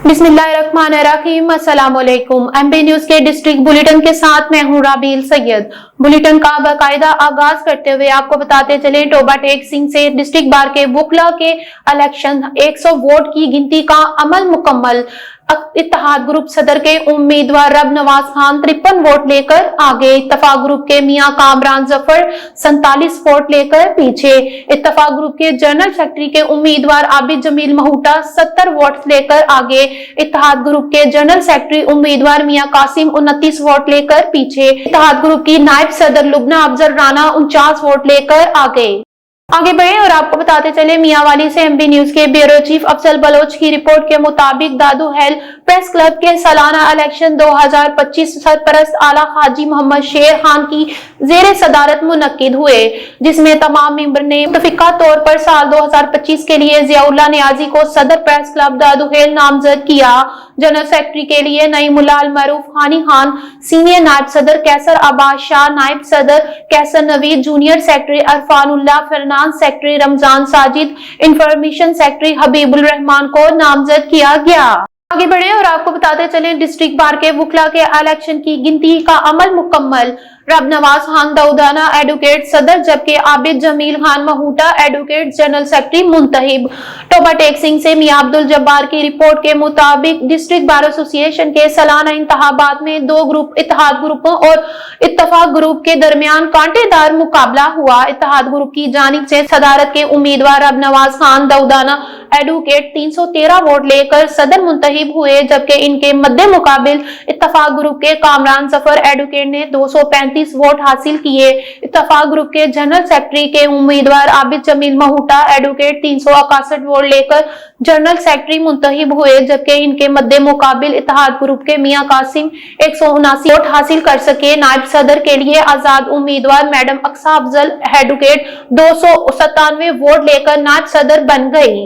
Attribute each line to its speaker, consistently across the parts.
Speaker 1: बिस्मिल्लाहिर्रहमानिर्रहीम। अस्सलाम वालेकुम। एमबी न्यूज के डिस्ट्रिक्ट बुलेटिन के साथ मैं हूं राबील सैयद। बुलेटिन का बाकायदा आगाज करते हुए आपको बताते चले, टोबा टेक सिंह से डिस्ट्रिक्ट बार के वुकला के इलेक्शन 100 वोट की गिनती का अमल मुकम्मल। इत्तेहाद ग्रुप सदर के उम्मीदवार रब नवाज खान 53 वोट लेकर आगे। इत्तफाक ग्रुप के मियां कामरान जफर 47 वोट लेकर पीछे। इत्तफाक ग्रुप के जनरल सेक्रेटरी के उम्मीदवार आबिद जमील महूटा 70 वोट लेकर आगे। इत्तेहाद ग्रुप के जनरल सेक्रेटरी उम्मीदवार मियां कासिम 29 वोट लेकर पीछे। इत्तेहाद ग्रुप की नायब सदर लुबना अफजल राना 49 वोट लेकर आगे बढ़े और आपको बताते चले, मियांवाली से एमबी न्यूज के ब्यूरो चीफ अफजल बलोच की रिपोर्ट के मुताबिक दादू हेल प्रेस क्लब के सालाना इलेक्शन 2025 सरपरस्त आला हाजी मोहम्मद शेर खान की जेर सदारत मुनक्किद हुए, जिसमें तमाम मेंबर ने मुतफिका तौर पर साल 2025 के लिए जियाउल्लाह नियाजी को सदर प्रेस क्लब दादू हेल नामजद किया। जनरल सेक्रेटरी के लिए नईमुल्लाह अल मरूफ हानी खान, सीनियर नायब सदर कैसर अब्बास शाह, नायब सदर Qaiser Naveed, junior secretary Arfanullah, finance secretary Ramzan Sajid, information secretary Habibul Rahman को नामजद किया गया। आगे बढ़े और आपको बताते चले, डिस्ट्रिक्ट बार के वुकला के इलेक्शन की गिनती का अमल मुकम्मल। रब नवाज खान दाऊदाना एडवोकेट सदर, जबकि Abid Jamil Khan Mahuta advocate general secretary मुंतहिब। टोबा टेक सिंह से मियां अब्दुल जब्बार की रिपोर्ट के मुताबिक डिस्ट्रिक्ट बार एसोसिएशन के सालाना इंतखाबात में दो ग्रुप इत्तेहाद ग्रुपों और इत्तफाक ग्रुप के दरमियान कांटेदार मुकाबला हुआ। इत्तेहाद ग्रुप की जानिब से सदारत के उम्मीदवार रब नवाज खान दाऊदाना एडवोकेट 313 वोट लेकर सदर मुंतहिब हुए, जबकि इनके मद्दे मुकाबिल इत्तफाक ग्रुप के कामरान जफर एडवोकेट ने 235 वोट हासिल किए। इत्तफाक ग्रुप के जनरल सेक्रेटरी के उम्मीदवार आबिद जमील महूटा एडवोकेट 361 वोट लेकर जनरल सेक्रेटरी मुंतहिब हुए, जबकि इनके मद्दे मुकाबिल इत्तेहाद ग्रुप के मियां कासिम 179 वोट हासिल कर सके। नायब सदर के लिए आजाद उम्मीदवार madam Aqsa Afzal advocate 297 vote लेकर नायब सदर बन गई।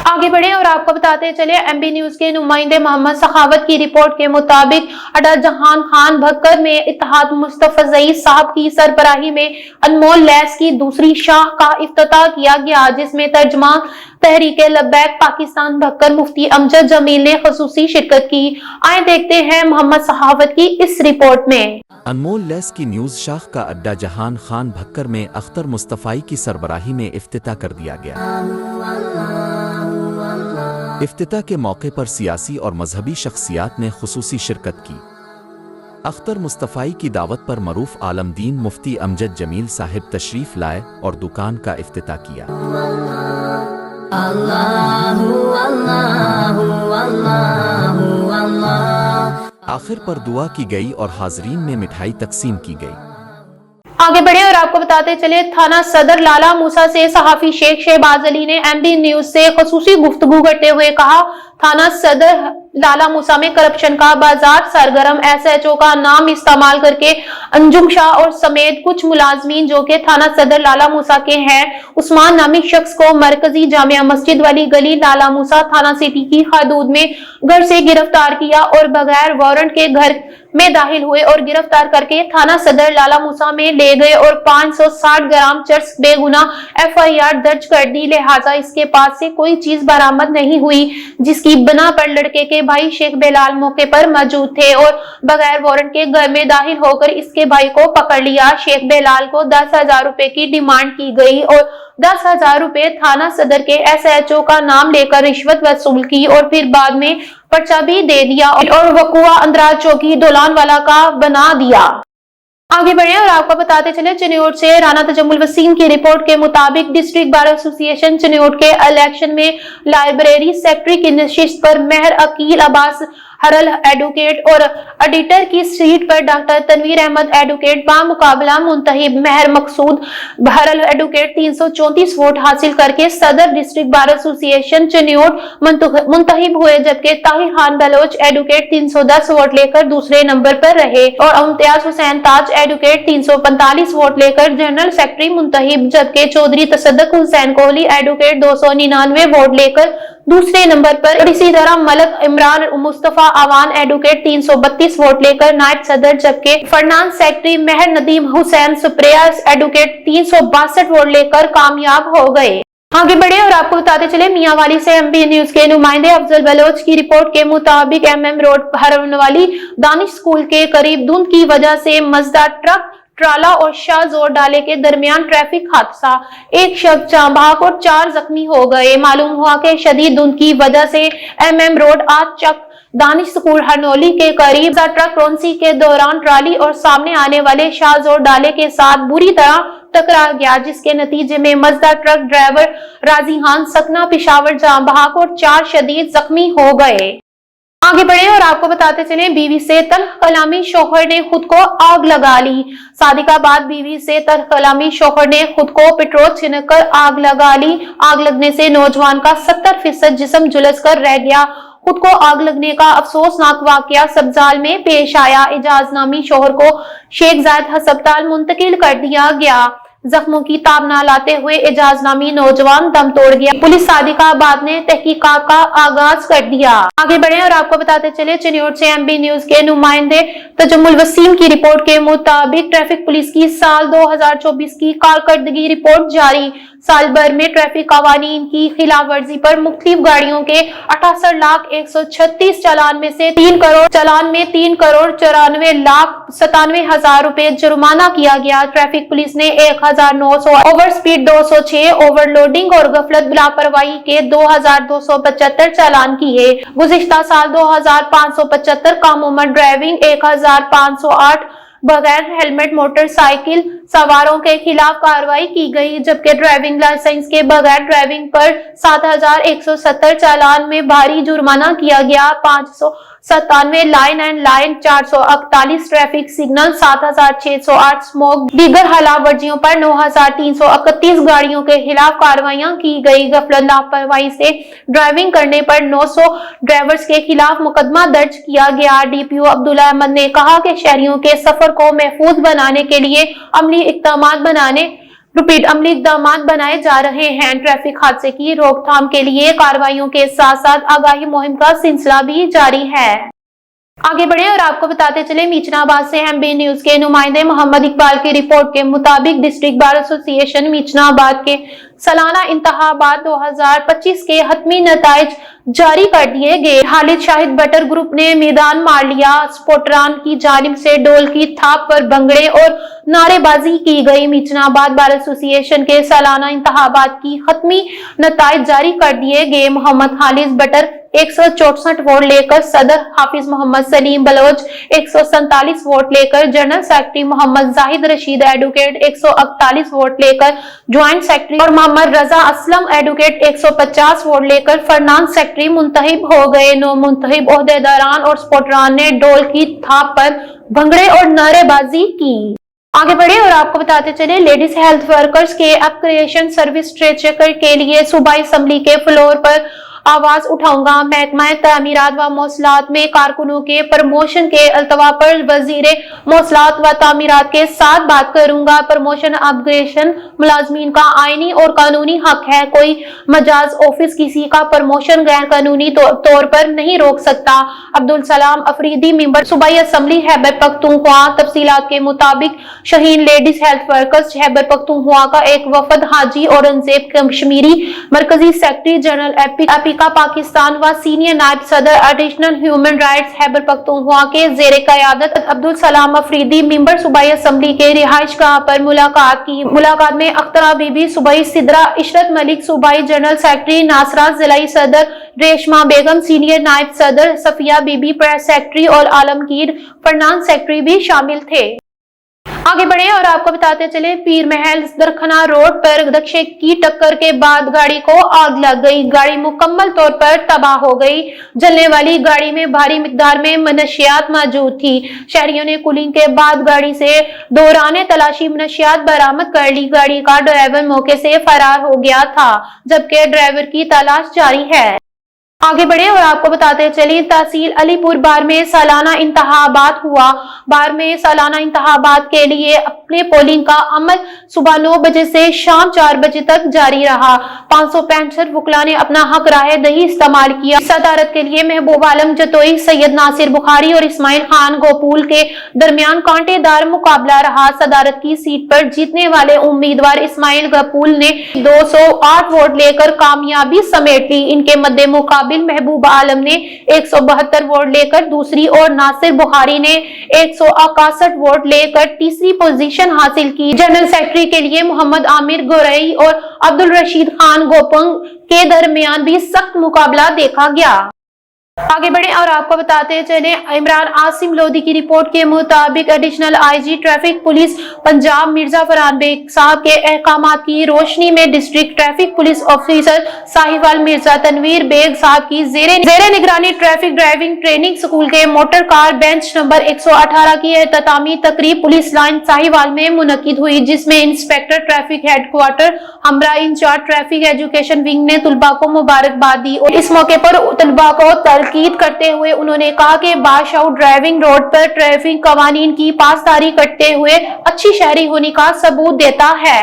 Speaker 1: आगे बढ़े और आपको बताते चले, एमबी न्यूज के नुमाइंदे मोहम्मद सखावत की रिपोर्ट के मुताबिक अड्डा जहान खान भक्कर में इत्तेहाद मुस्तफा साहब की सरबराही में अनमोल लैस की दूसरी शाह का इफ्तिताह किया गया, जिसमें तर्जमा तहरीके लब्बैक पाकिस्तान भक्कर मुफ्ती अमजद जमील ने खुसूसी शिरकत की। आए देखते हैं मोहम्मद सखावत की इस रिपोर्ट में।
Speaker 2: अनमोल लैस की न्यूज शाह का अड्डा जहान खान भक्कर में अख्तर मुस्तफाई की सरबराही में इफ्तिताह कर दिया गया। इफ्तिताह के मौके पर सियासी और मजहबी शख्सियात ने खुसूसी शिरकत की। अख्तर मुस्तफाई की दावत पर मरूफ आलम दीन मुफ्ती अमजद जमील साहिब तशरीफ लाए और दुकान का इफ्तिताह किया। आखिर पर दुआ की गई और हाजरीन में मिठाई तकसीम की गई।
Speaker 1: आगे बढ़े और आपको बताते चले, थाना सदर लाला मूसा से सहाफी शेख शहबाज अली ने एमबी न्यूज से खुसूसी गुफ्तगू करते हुए कहा, थाना सदर लाला मूसा में करप्शन का बाजार सरगर्म। एसएचओ का नाम इस्तेमाल करके अंजुम शाह और समेत कुछ मुलाजमीन जो के थाना सदर लाला मूसा के हैं, उस्मान नामी शख्स को मरकजी जामिया मस्जिद वाली गली लाला मूसा थाना सिटी की हदूद में घर से गिरफ्तार किया और बगैर वारंट के घर में दाखिल हुए और गिरफ्तार करके थाना सदर लाला मूसा में ले गए और 560 ग्राम चरस बेगुना एफआईआर दर्ज कर दी। लिहाजा इसके पास से कोई चीज बरामद नहीं हुई, जिसकी बिना पर लड़के के भाई शेख बेलाल मौके पर मौजूद थे और बगैर वारंट के घर में दाखिल होकर इसके भाई को पकड़ लिया। शेख बेलाल को 10,000 रुपए की डिमांड की गई और 10,000 रुपए थाना सदर के एसएचओ का नाम लेकर रिश्वत वसूल की और फिर बाद में पर्चा भी दे दिया और वकुआ अंदराज चौकी दोलान वाला का बना दिया। आगे बढ़े और आपको बताते चले, चिन्योट से राना तजम्मुल वसीम की रिपोर्ट के मुताबिक डिस्ट्रिक्ट बार एसोसिएशन चिन्योट के इलेक्शन में लाइब्रेरी सेक्रेटरी की नशिस्त पर मेहर अकील अब्बास हरल एडवोकेट और एडिटर की सीट पर डॉक्टर तनवीर अहमद एडवोकेट बामुकाबला मुंतहिब। मेहर मकसूद हरल एडवोकेट 334 वोट हासिल करके सदर डिस्ट्रिक्ट बार एसोसिएशन चिन्योट मुंतहिब हुए, जबकि ताहिर खान बलोच एडवोकेट 310 वोट लेकर दूसरे नंबर पर रहे और इम्तियाज हुसैन ताज एडवोकेट 345 वोट लेकर जनरल सेक्रेटरी मुंतहिब, जबकि चौधरी तसद्दुक हुसैन कोहली एडवोकेट 299 वोट लेकर दूसरे नंबर पर। इसी तरह मलक इमरान मुस्तफा अवान एडवोकेट 332 वोट लेकर नायब सदर, जबकि फाइनेंस सेक्रेटरी मेहर नदीम हुसैन सुप्रिया एडवोकेट 362 वोट लेकर कामयाब हो गए। आगे बढ़े और आपको बताते चले मियांवाली से एमबी न्यूज के नुमाइंदे अफजल बलोच की रिपोर्ट के मुताबिक एमएम रोड हरनवाली दानिश स्कूल के करीब धुंध की वजह से मजदा ट्रक ट्राला और शाह जोर डाले के दरमियान ट्रैफिक हादसा, एक शख्स जान बहक और 4 जख्मी हो गए। मालूम हुआ कि शदीद धुंध की वजह से एमएम रोड आज चक दानिश स्कूल हरनौली के करीब ट्रक क्रॉसिंग के दौरान ट्राली और सामने आने वाले शाहजोर डाले के साथ बुरी तरह टकरा गया, जिसके नतीजे में मजदा ट्रक ड्राइवर राजी खान सकना पिशावर जान बहक और 4 शदीद जख्मी हो गए। आगे बढ़े और आपको बताते चले बीवी से तल्ख कलामी शौहर ने खुद को आग लगा ली। शादी का बाद बीवी से तल्ख कलामी शौहर ने खुद को पेट्रोल छिड़क कर आग लगा ली। आग लगने से नौजवान का 70% जिस्म झुलस कर रह गया। खुद को आग लगने का अफसोसनाक वाकया सब्जाल में पेश आया। एजाज नामी शौहर को शेख जायद अस्पताल मुंतकिल कर दिया गया। जख्मों की ताब न लाते हुए एजाज नामी नौजवान दम तोड़ गया। पुलिस सादिकाबाद ने तहकीकात का आगाज कर दिया। आगे बढ़े और आपको बताते चले चिन्योट से एमबी न्यूज के नुमाइंदे तजम्मुल वसीम की रिपोर्ट के मुताबिक ट्रैफिक पुलिस की साल 2024 की कारकर्दगी रिपोर्ट जारी। साल भर में ट्रैफिक कानून की खिलाफ वर्जी पर मुख्तलिफ गाड़ियों के 68,136 चालान में से 3 करोड़ चालान में 3,94,97,000 रुपए जुर्माना किया गया। ट्रैफिक पुलिस ने 1,900 ओवर स्पीड 206 ओवरलोडिंग और गफलत लापरवाही के 2,275 चालान किए। गुज़िश्ता साल 2,575 काम उम्र ड्राइविंग 1,508 बगैर हेलमेट मोटरसाइकिल सवारों के खिलाफ कार्रवाई की गई, जबकि ड्राइविंग लाइसेंस के बगैर ड्राइविंग पर 7,170 चालान में भारी जुर्माना किया गया। 597 line and line 448 traffic signal 7,608 smoke दीगर खिलाफ वर्जियों पर 9,331 गाड़ियों के खिलाफ कार्रवाइयां की गई। गफलत लापरवाही से ड्राइविंग करने पर 900 ड्राइवर्स के खिलाफ मुकदमा दर्ज किया गया। डीपीओ अब्दुल अहमद ने कहा कि शहरियों के सफर को महफूज बनाने के लिए अमली इक़दाम बनाए जा रहे हैं। ट्रैफिक हादसे की रोकथाम के लिए कार्रवाइयों के साथ साथ आगाही मुहिम का सिलसिला भी जारी है। आगे बढ़े और आपको बताते चले मीचनाबाद से एमबी न्यूज के नुमाइंदे मोहम्मद इकबाल की रिपोर्ट के मुताबिक डिस्ट्रिक्ट बार एसोसिएशन मीचनाबाद के सालाना इंतखाबात 2025 के हतमी नताइज जारी कर दिए गए। खालिद शाहिद बटर ग्रुप ने मैदान मार लिया। स्पोर्टरान की जानिब से डोल की थाप पर भंगड़े और नारेबाजी की गई। मीचनाबाद बार एसोसिएशन के सालाना इंतखाबात की हतमी नताइज जारी कर दिए गए। मोहम्मद खालिद बटर 164 वोट लेकर सदर, हाफिज मोहम्मद सलीम बलोच 147 वोट लेकर general secretary, Mohammad Zahid Rasheed advocate 148 vote लेकर ज्वाइंट सेक्रेटरी और मोहम्मद रजा असलम एडवोकेट 150 वोट लेकर फरनान सेक्रेटरी मुंतखब हो गए। नो मुंतखब ओहदेदारान और स्पोर्टरान ने डोल की थाप पर भंगड़े और नारेबाजी की। आगे बढ़े और आपको बताते चले लेडीज हेल्थ वर्कर्स के अपग्रेडेशन सर्विस ट्रेचकर के लिए सूबाई असम्बली के फ्लोर पर आवाज उठाऊंगा। महकमा तामीरात व मौसलात में कारकुनों के प्रमोशन के अल्तवा पर वजीर मौसलात व तामीरात के साथ बात करूंगा। प्रमोशन अपग्रेडेशन मुलाजमीन का आईनी और कानूनी हक है। कोई मजाज ऑफिस किसी का प्रमोशन गैर कानूनी तौर पर नहीं रोक सकता। अब्दुल सलाम अफरीदी मेंबर सूबाई असम्बली खैबर पख्तूनख्वा। तफसीलात के मुताबिक Shaheen ladies health workers Khyber Pakhtunkhwa का एक वफद हाजी औरंगजेब कश्मीरी मरकजी सेक्रेटरी जनरल का पाकिस्तान व सीनियर नायब सदर additional human rights Khyber Pakhtunkhwa के जेर क़यादत अब्दुल सलाम अफरीदी मेंबर सूबाई असम्बली के रिहाइश गाह पर मुलाकात की। मुलाकात में अख्तरा बीबी सूबाई सिदरा, इशरत मलिक सूबाई जनरल सेक्रेटरी, नासरा जिलाई सदर, रेशमा बेगम सीनियर नायब सदर, सफिया बीबी प्रेस सेक्रेटरी और आलमगीर फरनान सेक्रेटरी भी शामिल थे। आगे बढ़े और आपको बताते चले पीर महल दरखना रोड पर दक्षे की टक्कर के बाद गाड़ी को आग लग गई। गाड़ी मुकम्मल तौर पर तबाह हो गई। जलने वाली गाड़ी में भारी मिकदार में मनशियात मौजूद थी। शहरियों ने कुलिंग के बाद गाड़ी से दौरान तलाशी मनशियात बरामद कर ली। गाड़ी का ड्राइवर मौके से फरार हो गया था, जबकि ड्राइवर की तलाश जारी है। आगे बढ़े और आपको बताते चले तहसील अलीपुर बार में सालाना इंतखाबात हुआ। बार में सालाना इंतखाबात के लिए अपने पोलिंग का अमल सुबह 9 बजे से शाम 4 बजे तक जारी रहा। 565 वकला ने अपना हक राय दही इस्तेमाल किया। सदारत के लिए महबूब आलम जतोई, सैयद नासिर बुखारी और इस्माइल खान गोपुल के दरमियान कांटेदार मुकाबला रहा। सदारत की सीट पर जीतने वाले उम्मीदवार इस्माइल गपूल ने 208 वोट लेकर कामयाबी समेट ली। इनके मद्दे मुकाबिल महबूब आलम ने 172 वोट लेकर दूसरी और नासिर बुखारी ने 161 वोट लेकर तीसरी पोजीशन हासिल की। जनरल सेक्रेटरी के लिए मोहम्मद आमिर गोरई और अब्दुल रशीद खान गोपंग के दरमियान भी सख्त मुकाबला देखा गया। आगे बढ़े और आपको बताते चले इमरान आसिम लोधी की रिपोर्ट के मुताबिक additional IG traffic police Punjab Mirza Farhan Baig साहब के अहकामात की रोशनी में district traffic police officer Sahiwal Mirza Tanveer Baig साहब की जेरे निगरानी ट्रैफिक ड्राइविंग ट्रेनिंग स्कूल के मोटर कार बेंच नंबर 118 की एहततामी तकरीब पुलिस लाइन साहिवाल में मुनक्किद हुई, जिसमें इंस्पेक्टर ट्रैफिक हेडक्वार्टर हमरा इंचार्ज ट्रैफिक एजुकेशन विंग ने तुलबा को मुबारकबाद दी। और इस मौके पर तुलबा को ताकीद करते हुए उन्होंने कहा कि बाशऊर ड्राइविंग रोड पर ट्रैफिक कवानीन की पासदारी करते हुए अच्छी शहरी होने का सबूत देता है।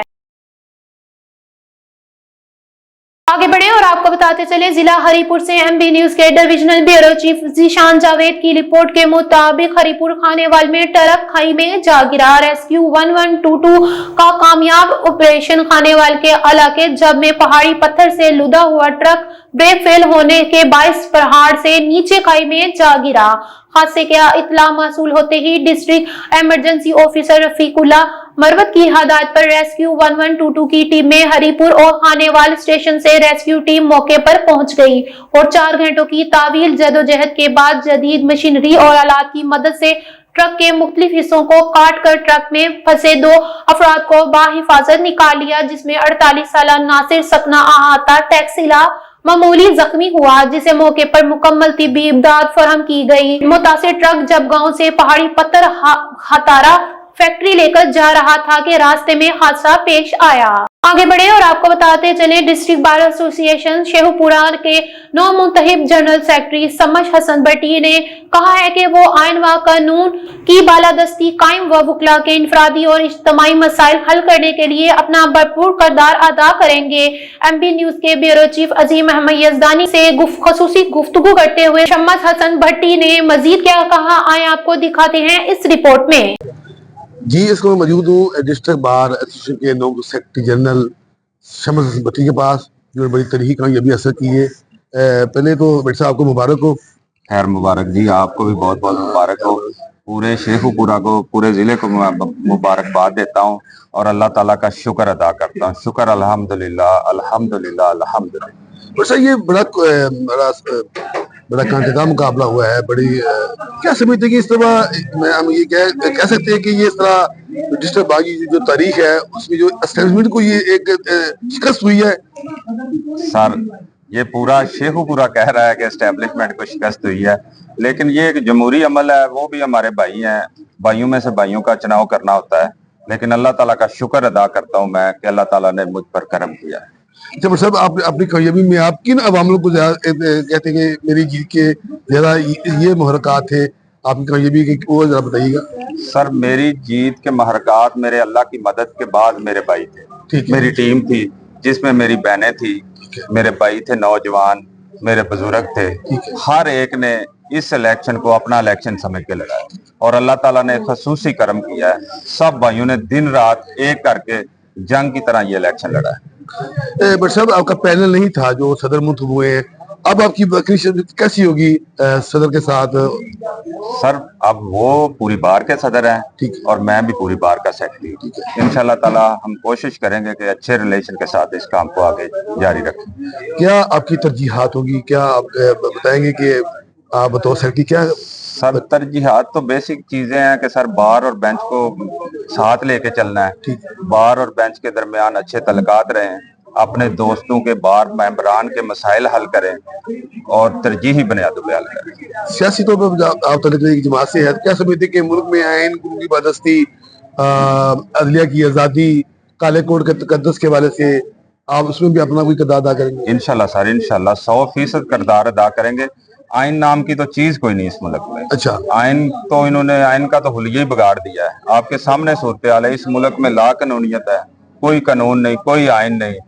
Speaker 1: आगे बढ़े और आपको बताते चले जिला हरिपुर से एमबी न्यूज के divisional bureau chief Zeeshan Javed की रिपोर्ट के मुताबिक हरिपुर खानेवाल में ट्रक खाई में जा गिरा। रेस्क्यू 1122 का कामयाब ऑपरेशन खानेवाल के इलाके जब में पहाड़ी पत्थर से लुदा हुआ ट्रक ब्रेक फेल होने के बायस पहाड़ से नीचे खाई में जा गिरा। हादसे का इत्तला मौसूल होते ही डिस्ट्रिक्ट इमरजेंसी ऑफिसर रफीकुल्ला मरवत की हदायत पर रेस्क्यू 1122 की टीम में हरिपुर और खानेवाल स्टेशन से रेस्क्यू टीम मौके पर पहुंच गई और 4 घंटों की तावील जदोजहद के बाद जदीद मशीनरी और आलात की मदद से ट्रक के मुख्तलिफ हिस्सों को काट कर ट्रक में फंसे 2 अफराद को बाहिफाजत निकाल लिया, जिसमें 48 साल नासिर सकना अहाता टैक्सीला मामूली जख्मी हुआ, जिसे मौके पर मुकम्मल तिब्बी इमदाद फराहम की गई। मुतासिर ट्रक जब गांव से पहाड़ी पत्थर हतारा फैक्ट्री लेकर जा रहा था कि रास्ते में हादसा पेश आया। आगे बढ़े और आपको बताते चले डिस्ट्रिक्ट बार एसोसिएशन शेखुपुरा के नौ मुंतहिब जनरल सेक्रेटरी समझ हसन भट्टी ने कहा है कि वो आइन व कानून की बालादस्ती कायम व वकला के इंफरादी और इज्तिमाई मसाइल हल करने के लिए अपना भरपूर किरदार अदा करेंगे। एमबी न्यूज के ब्यूरो चीफ अजीम अहमद यजदानी से खसूसी गुफ्तगू करते हुए शम्स हसन भट्टी ने मजीद क्या कहा, आए आपको दिखाते हैं इस रिपोर्ट में।
Speaker 3: जी, इसको मैं मौजूद हूँ डिस्ट्रिक्ट बार एसोसिएशन के नौ सेक्रेटरी जनरल शम्स हसन भट्टी के पास, जो बड़ी तरीके का ये भी असर की है। पहले तो भट्टी साहब आपको मुबारक हो।
Speaker 4: खैर मुबारक जी, आपको भी बहुत बहुत मुबारक हो। पूरे शेखुपुरा को, पूरे जिले को मुबारकबाद देता हूँ और अल्लाह ताला का शुक्र अदा करता हूँ। शुक्र अल्हम्दुलिल्लाह अल्हम्दुलिल्लाह अल्हम्दुलिल्लाह।
Speaker 3: वैसे ये बड़ा कांटेदार मुकाबला हुआ है। बड़ी क्या समझते हैं कि इस तरह हम ये कह सकते हैं कि ये इस तरह डिस्ट्रिक्ट बार की जो तारीख है उसमें जो एस्टेब्लिशमेंट को ये एक शिकस्त हुई है?
Speaker 4: सर, ये पूरा शेखुपुरा कह रहा है कि एस्टेब्लिशमेंट को शिकस्त हुई है, लेकिन ये एक जमहूरी अमल है। वो भी हमारे भाई हैं, भाइयों में से भाइयों का चुनाव करना होता है, लेकिन अल्लाह ताला का शुक्र अदा करता हूँ मैं कि अल्लाह ताला ने मुझ पर करम किया है।
Speaker 3: अच्छा साहब, आप अपनी कामयाबी में आप किन अवामों को कहते हैं कि मेरी जीत के ज्यादा ये मुहरकात थे आपकी कामयाबी के, वो जरा बताइएगा।
Speaker 4: सर, मेरी जीत के महरकात मेरे अल्लाह की मदद के बाद मेरे भाई थे, मेरी टीम थी जिसमें मेरी बहनें थी, मेरे भाई थे, नौजवान मेरे बुजुर्ग थे। हर एक ने इस इलेक्शन को अपना इलेक्शन समझ के लड़ाया और अल्लाह ताला ने खसूसी करम किया है। सब भाइयों ने दिन रात एक करके जंग की तरह ये इलेक्शन लड़ा है।
Speaker 3: बट साहब, आपका पैनल नहीं था जो सदर मुंतखब हुए हैं, अब आपकी बकरी कैसी होगी सदर के साथ?
Speaker 4: सर, अब वो पूरी बार के सदर हैं, ठीक है, और मैं भी पूरी बार का सेक्रेटरी हूँ। ठीक है, इंशाल्लाह ताला हम कोशिश करेंगे कि अच्छे रिलेशन के साथ इस काम को आगे जारी रखें।
Speaker 3: क्या आपकी तरजीहात होगी? क्या आप बताएंगे कि आप बतौर सेक्रेटरी क्या?
Speaker 4: सर, तरजीहात तो बेसिक चीजें हैं कि सर बार और बेंच को साथ लेके चलना है। ठीक, बार और बेंच के दरमियान अच्छे तलकात रहें, अपने दोस्तों के बार मेंबरान के मसाइल हल करें और तरजीही बुनियादों पे हल करें।
Speaker 3: सियासी तौर पर आप तलक जमात से है, क्या समझते कि मुल्क में आइन की बादस्ती, अदलिया की आज़ादी, काले कोड के तकद्दुस के हवाले से आप उसमें भी अपना कोई किरदार अदा करेंगे?
Speaker 4: इंशाल्लाह सर, इंशाल्लाह 100% किरदार अदा करेंगे। आइन नाम की तो चीज कोई नहीं इस मुल्क में।
Speaker 3: अच्छा,
Speaker 4: आइन का तो हुलिया ही बिगाड़ दिया है। आपके सामने सूरत हाल है, इस मुल्क में ला कानूनियत है, कोई कानून नहीं, कोई आइन नहीं,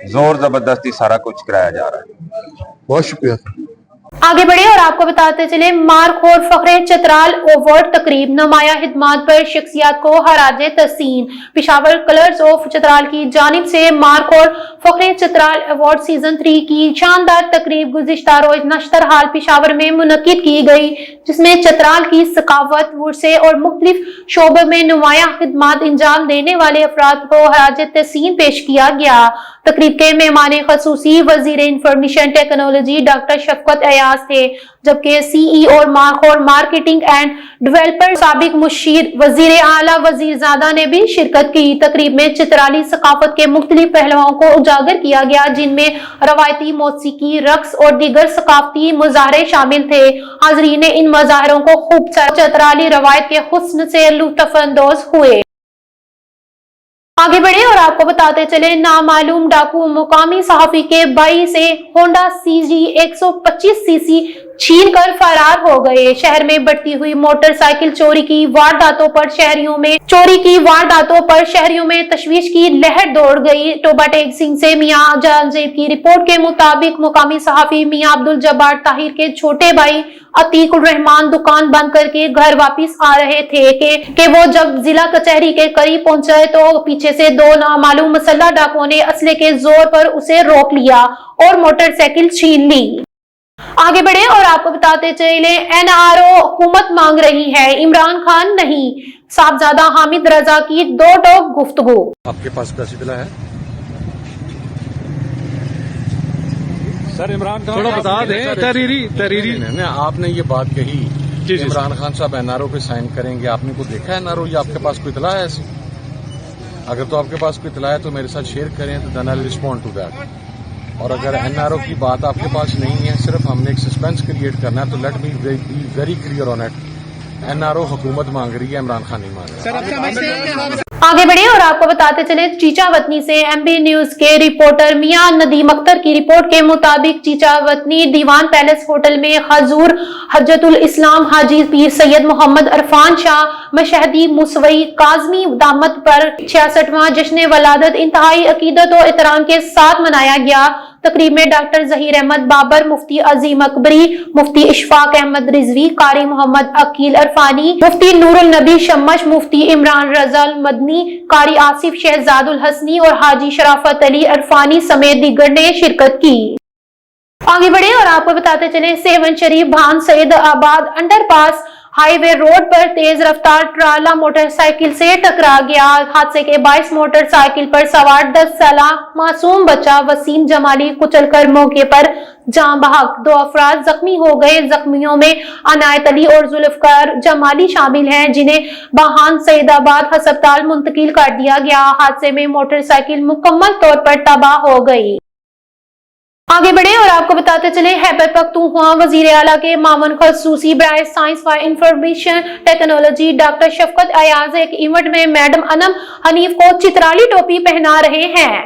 Speaker 4: जोर जबरदस्ती सारा कुछ कराया जा रहा है।
Speaker 3: बहुत शुक्रिया।
Speaker 1: आगे बढ़े और आपको बताते चले मारखोर फखरे चतराल अवार्ड तकरीब नुमाया हिदमात पर शख्सियात को हराजे तहसीन। पिशावर कलर्स ऑफ चतराल की जानिब से markhor Fakhre Chitral award season 3 की शानदार तकरीब गुज़िश्ता रोज नश्तर हाल पिशावर में मुनक्किद की गई, जिसमें चतराल की सकावत वुरसे और मुख्तलिफ शोबों में नुमाया खिदमात अंजाम देने वाले अफराद को हराजे तहसीन पेश किया गया। तकरीब के मेहमान खसूसी वजीर इंफॉर्मेशन टेक्नोलॉजी डॉक्टर शफकत अयाज थे, जबकि सीई और मारखोर मार्केटिंग एंड डेवलपर साबिक मुशीर वजीर आला वजीरजादा ने भी शिरकत की। तकरीब में चित्राली सकाफत के मुख्तलिफ पहलुओं को उजागर किया गया, जिनमें रवायती मौसीकी, रक्स और दीगर सकाफती मुजाहरे शामिल थे। हाजरीन ने इन मुजाहरों को खूब चित्राली रवायत के हुस्न से लुत्फानंदोज हुए। आगे बढ़े और आपको बताते चले नामालूम डाकू मुकामी सहाफी के बाई से होंडा सीजी 125 सीसी छीन कर फरार हो गए। शहर में बढ़ती हुई मोटरसाइकिल चोरी की वारदातों पर शहरियों में तशवीश की लहर दौड़ गई। टोबा टेक सिंह से मियां जानजेब की रिपोर्ट के मुताबिक मुकामी सहाफी मियां अब्दुल जब्बार ताहिर के छोटे भाई अतीक उर रहमान दुकान बंद करके घर वापस आ रहे थे कि वो जब जिला कचहरी के करीब पहुंचे तो पीछे से दो नामालूम मुसल्लह डाकुओं ने असले के जोर पर उसे रोक लिया और मोटरसाइकिल छीन ली। आगे बढ़े और आपको बताते चले एनआरओ हुकूमत मांग रही है, इमरान खान नहीं। साहबजादा हामिद रजा की दो टोक गुफ्तगू।
Speaker 5: आपके पास फैसला है सर? इमरान खान थोड़ा बता दें। तहरीरी आपने ये बात कही इमरान खान साहब एनआरओ पे साइन करेंगे, आपने को देखा है एनआरओ? ये आपके पास कोई इतला है ऐसी? अगर तो आपके पास कोई इतला है तो मेरे साथ शेयर करें, तो then I will respond to that. और अगर एनआरओ की बात आपके पास नहीं है, सिर्फ हमने एक सस्पेंस क्रिएट करना है, तो let me be very clear on it. NRO हुकूमत मांग रही है, इमरान खान नहीं मांग रहा।
Speaker 1: आगे बढ़े और आपको बताते चले चीचावतनी से एमबी न्यूज के रिपोर्टर मियां नदीम अख्तर की रिपोर्ट के मुताबिक चीचावतनी दीवान पैलेस होटल में हजूर हजरतुल इस्लाम हाजी पीर सैयद मोहम्मद अरफान शाह मशहदी मुसवई काजमी दामत पर 66वां जश्न वलादत इंतहाई अकीदत और एहतराम के साथ मनाया गया। तकरीब में डॉक्टर जहीर अहमद बाबर, मुफ्ती अजीम अकबरी, मुफ्ती इशफाक अहमद रिजवी, कारी मोहम्मद अकील अरफानी, मुफ्ती नूरुल नबी शम्मश, मुफ्ती इमरान रज़ा मदनी, कारी आसिफ शहजादुल हसनी और हाजी शराफत अली अरफानी समेत दीगर ने शिरकत की। आगे बढ़े और आपको बताते चले सेवन शरीफ भान सईद आबाद अंडरपास हाईवे रोड पर तेज रफ्तार ट्राला मोटरसाइकिल से टकरा गया। हादसे के बाइस मोटरसाइकिल पर सवार 10 साला मासूम बच्चा वसीम जमाली कुचलकर मौके पर जान बहक। 2 अफराद जख्मी हो गए। जख्मियों में अनायत अली और जुल्फकार जमाली शामिल हैं, जिन्हें बाहान सईदाबाद अस्पताल मुंतकिल कर दिया गया। हादसे में मोटरसाइकिल मुकम्मल तौर पर तबाह हो गई। आगे बढ़े और आपको बताते चले खैबर पख्तूनख्वा वजीर आला के मामून खसूसी बराए साइंस व इंफॉर्मेशन टेक्नोलॉजी डॉक्टर शफकत अयाज एक इवेंट में मैडम अनम हनीफ को चित्राली टोपी पहना रहे हैं।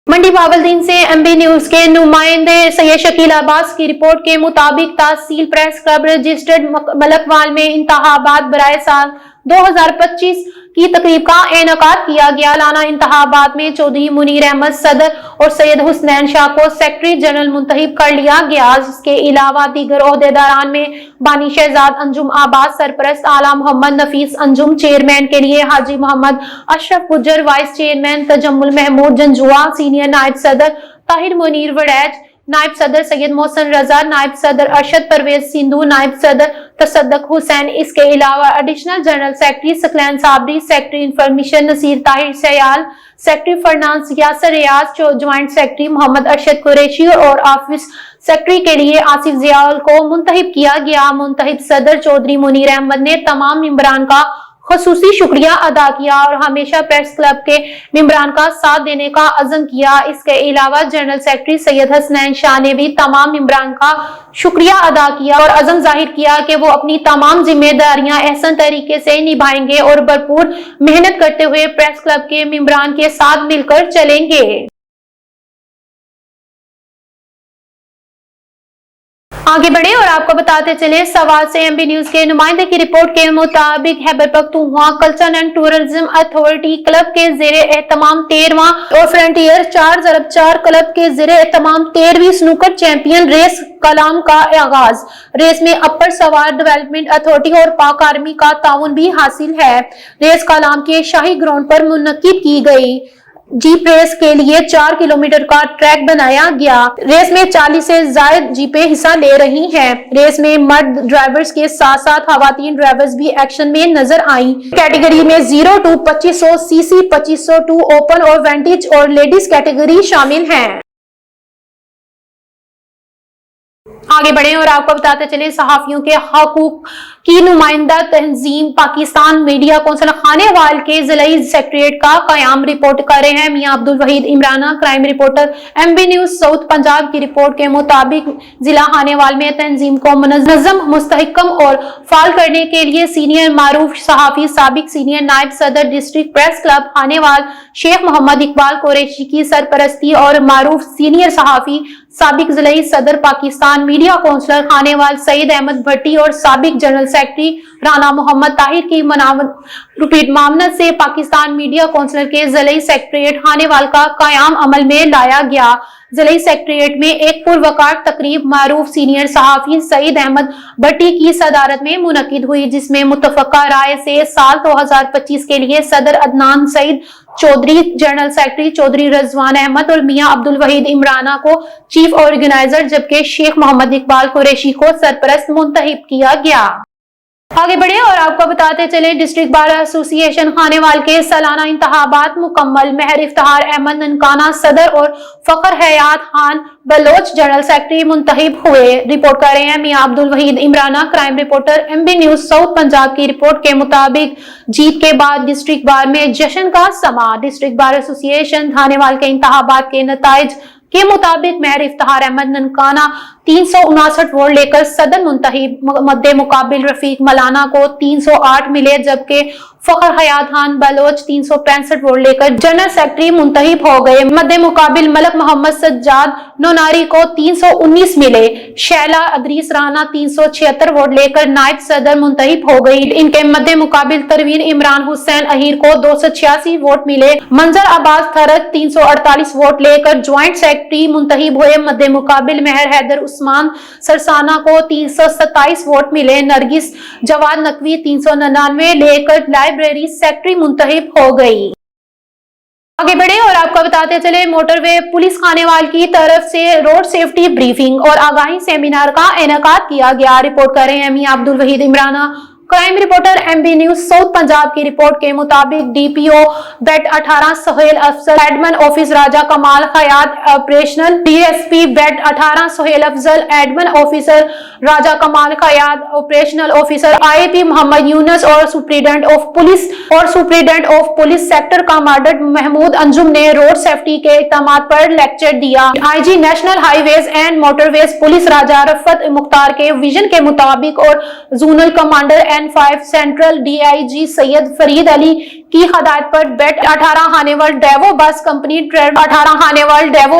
Speaker 1: मंडी बावलदीन से एमबी न्यूज के नुमाइंदे सैयद शकील अब्बास की रिपोर्ट के मुताबिक तहसील प्रेस क्लब रजिस्टर्ड मलकवाल में इंतखाबात बराए साल 2025 की तकरीब का इनेकाद किया गया। लाना इंतखाबात में चौधरी मुनीर अहमद सदर और सैयद हुसनैन शाह को सेक्रेटरी जनरल मुंतखब कर लिया गया। इसके अलावा दीगर ओहदेदारान में बानी शहजाद अंजुम आबाद, सरपरस्त आला मोहम्मद नफीस अंजुम, चेयरमैन के लिए Haji Mohammad Ashraf Gujjar, vice chairman Tajammul Mahmood Janjua, senior नायब सदर ताहिर मुनीर वड़ैच, नायब सदर सैयद मोहसन रजा, नायब सदर अरशद परवेज सिंधु, नायब सदर तसद्दक हुसैन। इसके अलावा additional general secretary Saqlain Sabri, secretary information Naseer Tahir Sial, secretary finance Yasir Riaz, joint secretary Mohammad Arshad Qureshi और ऑफिस सेक्रेटरी के लिए आसिफ जियाउल को मुंतखब किया गया। मुंतखब सदर चौधरी मुनीर अहमद ने तमाम मेंबरान का खसूसी शुक्रिया अदा किया और हमेशा प्रेस क्लब के मेंबरान का साथ देने का अज़्म किया। इसके अलावा जनरल सेक्रेटरी सैयद हसनैन शाह ने भी तमाम मेंबरान का शुक्रिया अदा किया और अज़्म जाहिर किया कि वो अपनी तमाम जिम्मेदारियां एहसन तरीके से निभाएंगे और भरपूर मेहनत करते हुए प्रेस क्लब के मेंबरान के साथ मिलकर चलेंगे। आगे बढ़े और आपको बताते चले सवाल से एमबी न्यूज के नुमाइंदे की रिपोर्ट के मुताबिक Khyber Pakhtunkhwa culture and tourism authority club के ज़ेरे एहतमाम 13वां और फ्रंटियर 4x4 क्लब के ज़ेरे एहतमाम 13वीं स्नूकर चैंपियन रेस कलाम का आगाज। रेस में अपर सवार डेवलपमेंट अथॉरिटी और पाक आर्मी का ताउन भी हासिल है। रेस कलाम के शाही ग्राउंड पर मुनक्किद की गई। जीप रेस के लिए 4 किलोमीटर का ट्रैक बनाया गया। रेस में 40 से ज्यादा जीपें हिस्सा ले रही हैं। रेस में मर्द ड्राइवर्स के साथ साथ खवातीन ड्राइवर्स भी एक्शन में नजर आई। कैटेगरी में 0 to 2500 सीसी, 2500 टू ओपन और वेंटेज और लेडीज कैटेगरी शामिल हैं। आगे बढ़े और आपको बताते चले सहाफियों के हकूक की नुमाइंदा तंजीम पाकिस्तान मीडिया कौंसिल खानेवाल के जिलाई सेक्रेटरीट का कयाम। रिपोर्ट कर रहे हैं Mian Abdul Waheed Imrana, crime reporter MB news South Punjab की रिपोर्ट के मुताबिक जिला खानेवाल में तंजीम को मुनज़्ज़म, मुस्तहकम और फाल करने के लिए सीनियर मारूफ सहाफी साबिक सीनियर नायब सदर district press club Khanewal Sheikh Mohammad Iqbal Qureshi की सरपरस्ती और मारूफ सीनियर सहाफी साबिक जिलाई सदर पाकिस्तान मीडिया कौंसिलर खानेवाल सईद अहमद भट्टी और साबिक जनरल सेक्रेटरी राना मोहम्मद ताहिर की मामनत से पाकिस्तान मीडिया कौंसिलर के जिलाई सेक्रेटरीट खानेवाल का कयाम अमल में लाया गया। जिलाई सेक्रेटरीट में एक पुरवकार तकरीब मारूफ सीनियर सहाफी सईद अहमद भट्टी की सदारत में मुनक्किद हुई, जिसमें मुतफक्का राय से साल 2025 के लिए सदर अदनान सईद चौधरी, जनरल सेक्रेटरी चौधरी रजवान अहमद और मियां अब्दुल वहीद इमराना को चीफ ऑर्गेनाइजर जबकि शेख मोहम्मद इकबाल कुरैशी को सरपरस्त मुंतखब किया गया। आगे बढ़े और आपको बताते चले डिस्ट्रिक्ट बार एसोसिएशन खानेवाल के सालाना इंतखाबात मुकम्मल। महर इफ्तिखार अहमद ननकाना सदर और फखर हयात खान बलोच जनरल सेक्रेटरी मुंतखब हुए। रिपोर्ट कर रहे हैं Mian Abdul Waheed Imrana, crime reporter MB news South Punjab की रिपोर्ट के मुताबिक जीत के बाद डिस्ट्रिक्ट बार में जश्न का समा। डिस्ट्रिक्ट बार एसोसिएशन खानेवाल के इंतखाबात के नताइज के मुताबिक महर इफ्तिखार अहमद ननकाना 359 वोट लेकर सदर मुंतखब। मद्दे मुकाबिल रफीक मलाना को 308 मिले, जबकि फखर हयात खान बलोच 365 वोट लेकर जनरल सेक्रेटरी मुंतखब हो गए। मद्दे मुकाबिल मलक मोहम्मद सज्जाद नोनारी को 319 मिले। शैला अदरीस राना 376 वोट लेकर नायब सदर मुंतखब हो गई। इनके मद्दे मुकाबिल तरवीन इमरान हुसैन अहीर को 286 वोट मिले। मंजर अब्बास थरक 348 वोट लेकर ज्वाइंट सेक्रेटरी मुंतखब हुए। मद्दे मुकाबिल महर हैदर उस्मान सरसाना को 327 वोट मिले। नरगिस जवाद नकवी 399 लेकर लाइब्रेरी सेक्रेटरी मुंतखब हो गई। आगे बढ़े और आपको बताते चले मोटरवे पुलिस खानेवाल की तरफ से रोड सेफ्टी ब्रीफिंग और आगाही सेमिनार का इनेकाद किया गया। रिपोर्ट कर रहे हैं Mian Abdul Waheed Imrana, crime reporter MB news South Punjab की रिपोर्ट के मुताबिक DPO beat 18 Sohail Afzal, admin office Raja Kamal Khayat operational, DSP beat 18 Sohail Afzal, admin officer Raja Kamal Khayat operational officer IP Mohammad Younis और superintendent of police sector commander Mahmood Anjum ने रोड सेफ्टी के इकदाम पर लेक्चर दिया। IG national highways and motorways police Raja Rafat Mukhtar के विजन के मुताबिक और zonal commander N5 central DIG Syed Farid Ali की हदायत पर बेट 18 हानेवाल डेवो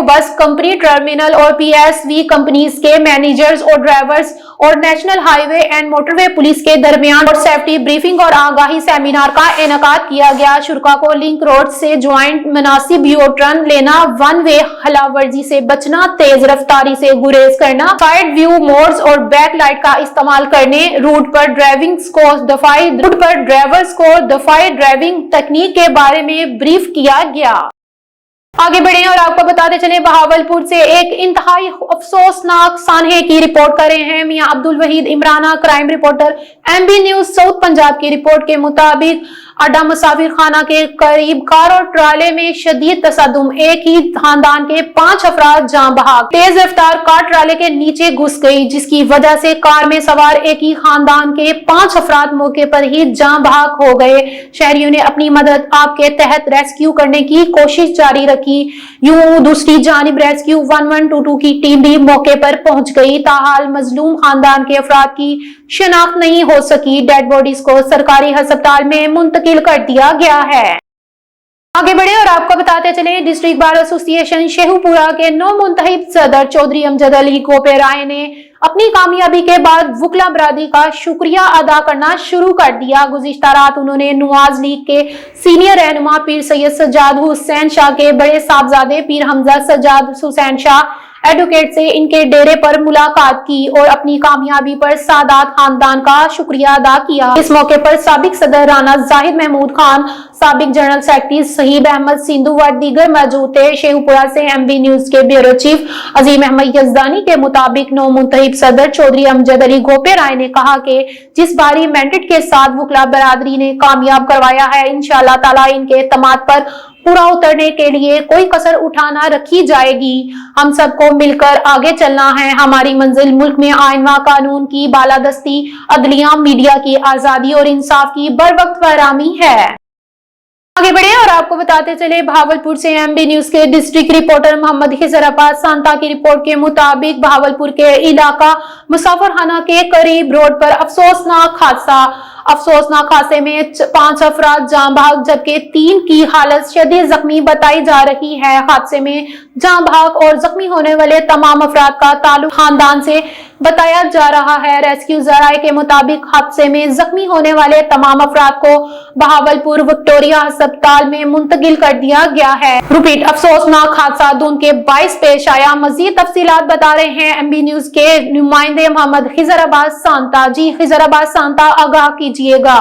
Speaker 1: बस कंपनी टर्मिनल और पीएसवी कंपनीज के मैनेजर्स और ड्राइवर्स और national highway and motorway police के दरमियान रोड सेफ्टी ब्रीफिंग और आगाही सेमिनार का इनेकाद किया गया। शुरा को लिंक रोड से ज्वाइंट मुनासिब यू टर्न लेना, वन वे खिलाफवर्जी से बचना, तेज रफ्तारी से गुरेज करना, साइड व्यू मोड्स और बैक लाइट का इस्तेमाल करने, रूट पर ड्राइवर्स को दफाई ड्राइविंग तकनीक के बारे में ब्रीफ किया गया। आगे बढ़े और आपको बताते चले बहावलपुर से एक इंतहाई अफसोसनाक सानहे की रिपोर्ट कर रहे हैं Mian Abdul Waheed Imrana, crime reporter MB news South Punjab की रिपोर्ट के मुताबिक अड्डा मुसाफिर खाना के करीब कार और ट्राले में शदीद तसदुम, एक ही खानदान के 5 अफराद जान बहक। तेज रफ्तार कार ट्राले के नीचे घुस गई, जिसकी वजह से कार में सवार एक ही खानदान के 5 अफराद मौके पर ही जान बहक हो गए। शहरियों ने अपनी मदद आप के तहत रेस्क्यू करने की कोशिश जारी रखी। यूं दूसरी जानिब रेस्क्यू 1122 की टीम भी मौके पर पहुंच गई। ताहाल मजलूम खानदान के अफराद की शिनाख्त नहीं हो सकी। डेड बॉडीज को सरकारी अस्पताल में मुंतकिल कर दिया गया है। आगे बढ़े और आपको बताते चले, डिस्ट्रिक्ट बार एसोसिएशन शेखुपुरा के नौ मुंतखब सदर चौधरी अमजद अली गोपे राय ने अपनी कामयाबी के बाद वकला बरादरी का शुक्रिया अदा करना शुरू कर दिया। गुज़िश्ता रात उन्होंने नवाज लीग के सीनियर रहनुमा पीर सैयद सज्जाद हुसैन शाह के बड़े साहबजादे पीर हमजा सज्जाद हुसैन शाह एडवोकेट से इनके डेरे पर मुलाकात की और अपनी कामयाबी पर सादात खानदान का शुक्रिया अदा किया। इस मौके पर साबिक सदर राना जाहिद महमूद खान, साबिक जनरल सेक्रेटरी सहीब अहमद सिंधु व दीगर मौजूद थे। शेखुपुरा से एमबी न्यूज के ब्यूरो चीफ अजीम अहमद यजदानी के मुताबिक नौ मुंतखब सदर चौधरी अमजद अली गोपे राय ने कहा कि जिस बारी मैंडेट के साथ वकला बरादरी ने कामयाब करवाया है, इंशाअल्लाह ताला इनके तमाद पर पूरा उतरने के लिए कोई कसर उठाना रखी जाएगी। हम सबको मिलकर आगे चलना है। हमारी मंजिल मुल्क में आईन व कानून की बालादस्ती, अदलिया, मीडिया की आजादी और इंसाफ की बर वक्त फराहमी है। आगे बढ़े और आपको बताते चले, भावलपुर से एमबी न्यूज के डिस्ट्रिक्ट रिपोर्टर मोहम्मद खिजर अब्बास सांता की रिपोर्ट के मुताबिक भावलपुर के इलाका मुसाफिरखाना के करीब रोड पर अफसोसनाक हादसे में 5 अफराद जान बहक जबकि 3 की हालत शदीद जख्मी बताई जा रही है। हादसे में जान बहक और जख्मी होने वाले तमाम अफराद का ताल्लुक खानदान से बताया जा रहा है। रेस्क्यू जराये के मुताबिक हादसे में जख्मी होने वाले तमाम अफराद को बहावलपुर विक्टोरिया अस्पताल में मुंतकिल कर दिया गया है। रिपीट, अफसोसनाक हादसा दून के 22 पेश आया। मजीद तफसीलात बता रहे हैं एमबी न्यूज के नुमाइंदे मोहम्मद खिजर अब्बास सांता। जी खिजर अब्बास सांता, आगाह कीजिएगा।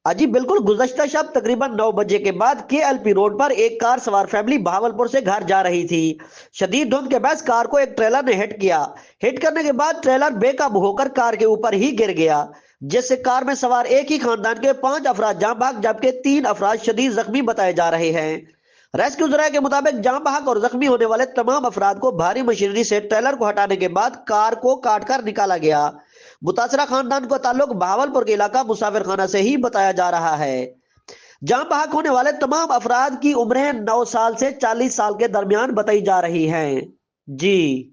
Speaker 6: अजी बिल्कुल, गुज़श्ता शब तकरीबन 9 बजे के बाद केएलपी रोड पर एक कार सवार फैमिली बहावलपुर से घर जा रही थी। शदीद धुंध के बाद कार को एक ट्रेलर ने हिट किया। हिट करने के बाद ट्रेलर बेकाबू होकर कार के ऊपर ही गिर गया, जिससे कार में सवार एक ही खानदान के 5 अफराद जान बहक जबकि 3 अफराद शदीद जख्मी बताए जा रहे हैं। रेस्क्यू जराये के मुताबिक जान बहक और जख्मी होने वाले तमाम अफराद को भारी मशीनरी से ट्रेलर को हटाने के बाद कार को काटकर निकाला गया। मुतासरा खानदान का ताल्लुक बहावलपुर के इलाका मुसाफिर खाना से ही बताया जा रहा है। जान बहक होने वाले तमाम अफराद की उम्रें 9 साल से 40 साल के दरमियान बताई जा रही हैं। जी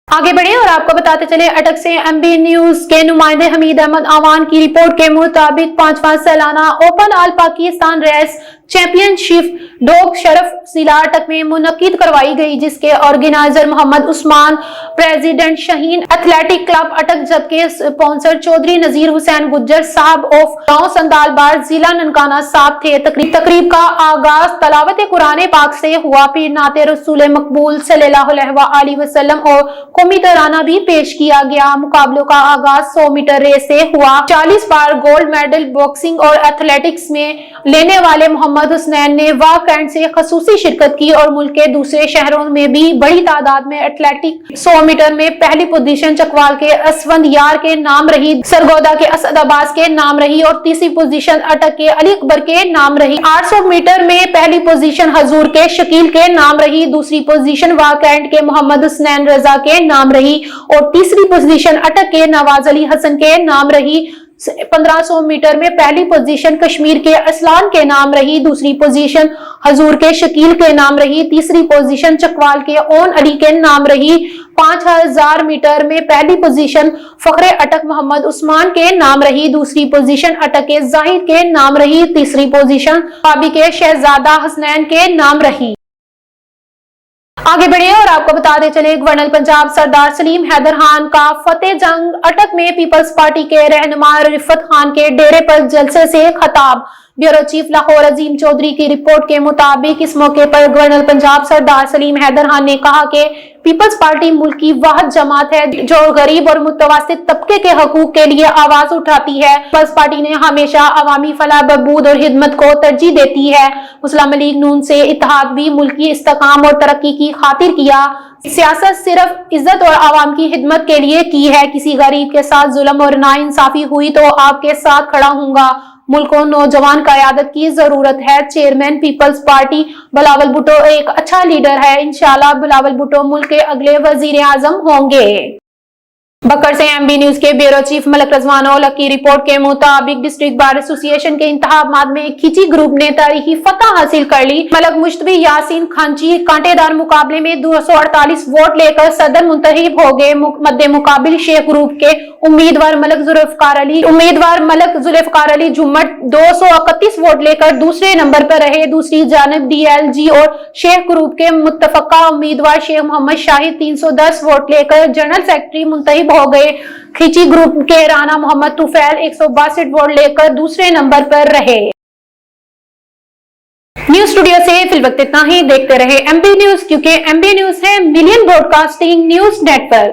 Speaker 1: आगे बढ़े और आपको बताते चले, अटक से एमबी न्यूज के नुमाइंदे हमीद अहमद आवान की रिपोर्ट के मुताबिक 5वां सालाना open all Pakistan race championship dog Sharaf जिला अटक में मुनक्किद करवाई गई, जिसके organiser Mohammad Usman, president Shaheen athletic club Attock जबकि स्पॉन्सर चौधरी नजीर हुसैन गुज्जर साहब ऑफ गांव संदालबार जिला ननकाना साहब थे। तकरीब का आगाज तलावत कुरान पाक से हुआ। पीर नाते रसूल मकबूल सल्लल्लाहु अलैहि वसल्लम और कौमी तराना भी पेश किया गया। मुकाबलों का आगाज 100 मीटर रेस से हुआ। 40 बार गोल्ड मेडल बॉक्सिंग और एथलेटिक्स में लेने वाले मोहम्मद हुसैन ने वाक एंड से खसूसी शिरकत की और मुल्क के दूसरे शहरों में भी बड़ी तादाद में एथलेटिक 100 मीटर में पहली पोजीशन चकवाल के असवंद यार के नाम रही, सरगोदा के असद अब्बास के नाम रही और तीसरी पोजीशन अटक के अली अकबर के नाम रही। 800 मीटर में पहली पोजीशन हजूर के शकील के नाम रही, दूसरी पोजीशन वाक एंड के मोहम्मद हुसैन रजा के नाम रही और तीसरी पोजीशन अटक के नवाज अली हसन के नाम रही। 1500 मीटर में पहली पोजीशन कश्मीर के असलान के नाम रही, दूसरी पोजीशन हजूर के शकील के नाम रही, तीसरी पोजीशन चकवाल के ओन अली के नाम रही। 5000 मीटर में पहली पोजीशन फखरे अटक मोहम्मद उस्मान के नाम रही, दूसरी पोजीशन अटक के जाहिद के नाम रही, तीसरी पोजीशन काबी के शहजादा हसनैन के नाम रही। आगे बढ़े और आपको बताते चले, गवर्नर पंजाब सरदार सलीम हैदर खान का फतेह जंग अटक में पीपल्स पार्टी के रहनुमा रिफत खान के डेरे पर जलसे से खताब। ब्यूरो चीफ लाहौर अजीम चौधरी की रिपोर्ट के मुताबिक इस मौके पर गवर्नर पंजाब सरदार सलीम हैदर खान ने कहा कि पीपल्स पार्टी मुल्क की वाहिद जमात है जो गरीब और मुतवस्सित तबके के हकूक के लिए आवाज उठाती है। पीपल्स पार्टी ने हमेशा अवामी फलाह बहबूद और खिदमत को तरजीह देती है। मुस्लिम लीग नून से इत्तेहाद भी मुल्क की इस्तेकाम और तरक्की की खातिर किया। सियासत सिर्फ इज्जत और आवाम की खिदमत के लिए की है। किसी गरीब के साथ जुल्म और नाइंसाफी हुई तो आपके साथ खड़ा हूंगा। मुल्क को नौजवान क़यादत की जरूरत है। चेयरमैन पीपल्स पार्टी बिलावल भुट्टो एक अच्छा लीडर है। इंशाल्लाह बिलावल भुट्टो मुल्क के अगले वजीर आजम होंगे। बकर से एमबी न्यूज के ब्यूरो चीफ मलक रजवान औलख की रिपोर्ट के मुताबिक डिस्ट्रिक्ट बार एसोसिएशन के इंतखाबात में खिची ग्रुप ने तारीखी फतह हासिल कर ली। मलक मुश्तबी यासीन खांची कांटेदार मुकाबले में 248 वोट लेकर सदर मुंतखब हो गए। मद्दे मुकाबिल शेख ग्रुप के उम्मीदवार मलक जुल्फकार अली झुम्मट 231 वोट लेकर दूसरे नंबर पर रहे। दूसरी जानब डीएलजी और शेख ग्रुप के मुत्तफका उम्मीदवार शेख मोहम्मद शाहिद 310 वोट लेकर जनरल सेक्रेटरी मुंतखब हो गए। खिची ग्रुप के राना मोहम्मद तुफैल 162 वोट लेकर दूसरे नंबर पर रहे। न्यूज स्टूडियो से फिल वक्त इतना ही। देखते रहे एमबी न्यूज, क्योंकि एमबी न्यूज है मिलियन ब्रॉडकास्टिंग न्यूज नेटवर्क।